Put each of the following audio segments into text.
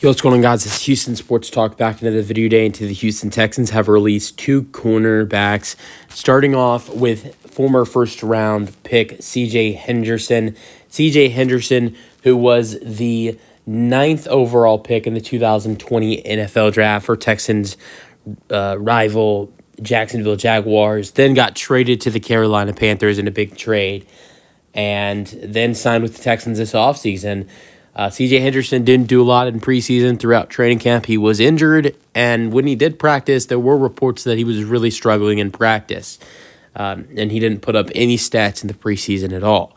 Yo, what's going on, guys? It's Houston Sports Talk back into the video day. Into the Houston Texans have released two cornerbacks, starting off with former first-round pick C.J. Henderson. C.J. Henderson, who was the 9th overall pick in the 2020 NFL Draft for Texans rival Jacksonville Jaguars, then got traded to the Carolina Panthers in a big trade, and then signed with the Texans this offseason. C.J. Henderson didn't do a lot in preseason. Throughout training camp, he was injured, and when he did practice, there were reports that he was really struggling in practice, and he didn't put up any stats in the preseason at all.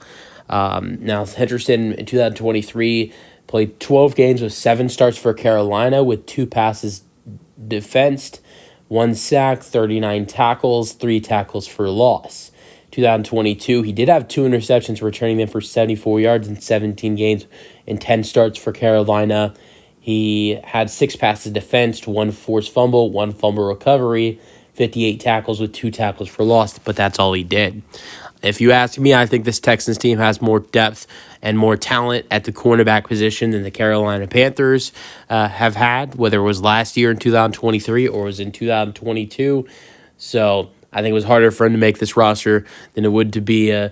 Now, Henderson in 2023 played 12 games with 7 starts for Carolina with 2 passes defensed, 1 sack, 39 tackles, 3 tackles for loss. 2022, he did have 2 interceptions, returning them for 74 yards in 17 games and 10 starts for Carolina. He had 6 passes defensed, 1 forced fumble, 1 fumble recovery, 58 tackles with 2 tackles for loss, but that's all he did. If you ask me, I think this Texans team has more depth and more talent at the cornerback position than the Carolina Panthers have had, whether it was last year in 2023 or was in 2022. So I think it was harder for him to make this roster than it would to be a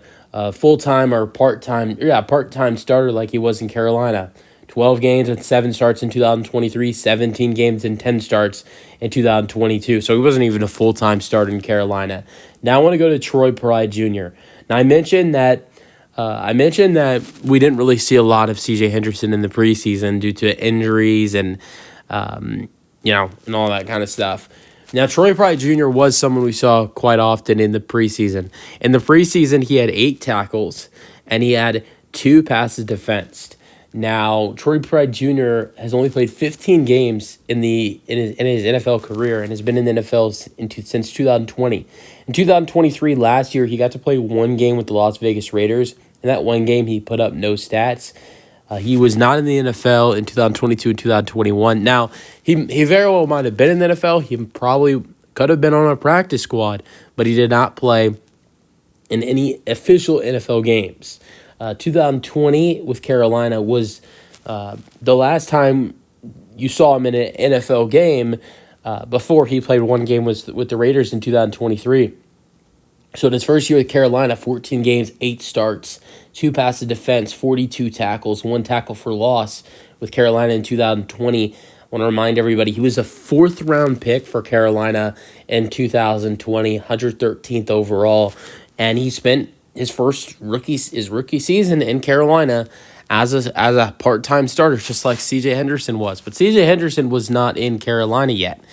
full-time or part-time starter like he was in Carolina. 12 games and 7 starts in 2023, 17 games and 10 starts in 2022. So he wasn't even a full-time starter in Carolina. Now I want to go to Troy Pride Jr. Now I mentioned that we didn't really see a lot of C.J. Henderson in the preseason due to injuries and and all that kind of stuff. Now, Troy Pride Jr. was someone we saw quite often in the preseason. In the preseason, he had 8 tackles, and he had 2 passes defensed. Now, Troy Pride Jr. has only played 15 games in his NFL career and has been in the NFL since 2020. In 2023, last year, he got to play 1 game with the Las Vegas Raiders. In that 1 game, he put up no stats. He was not in the NFL in 2022 and 2021. Now, he very well might have been in the NFL. He probably could have been on a practice squad, but he did not play in any official NFL games. 2020 with Carolina was the last time you saw him in an NFL game before he played 1 game with the Raiders in 2023. So in his first year with Carolina, 14 games, 8 starts, 2 passes defense, 42 tackles, 1 tackle for loss with Carolina in 2020. I want to remind everybody, he was a 4th-round pick for Carolina in 2020, 113th overall, and he spent his rookie season in Carolina as a part-time starter, just like C.J. Henderson was. But C.J. Henderson was not in Carolina yet.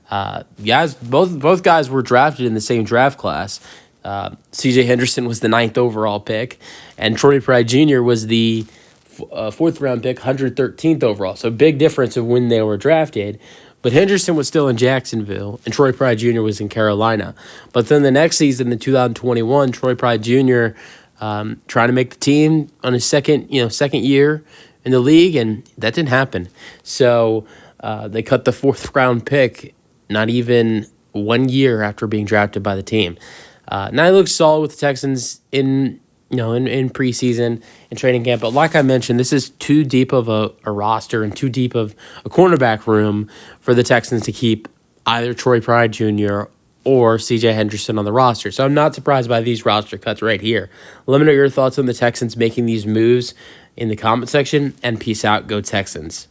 Both guys were drafted in the same draft class. C.J. Henderson was the 9th overall pick, and Troy Pride Jr. was the 4th-round pick, 113th overall. So big difference of when they were drafted. But Henderson was still in Jacksonville, and Troy Pride Jr. was in Carolina. But then the next season, in 2021, Troy Pride Jr. Trying to make the team on his second year in the league, and that didn't happen. So they cut the 4th-round pick not even 1 year after being drafted by the team. Now he looks solid with the Texans in preseason and training camp, but like I mentioned, this is too deep of a roster and too deep of a cornerback room for the Texans to keep either Troy Pride Jr. or C.J. Henderson on the roster. So I'm not surprised by these roster cuts right here. Let me know your thoughts on the Texans making these moves in the comment section, and peace out. Go Texans.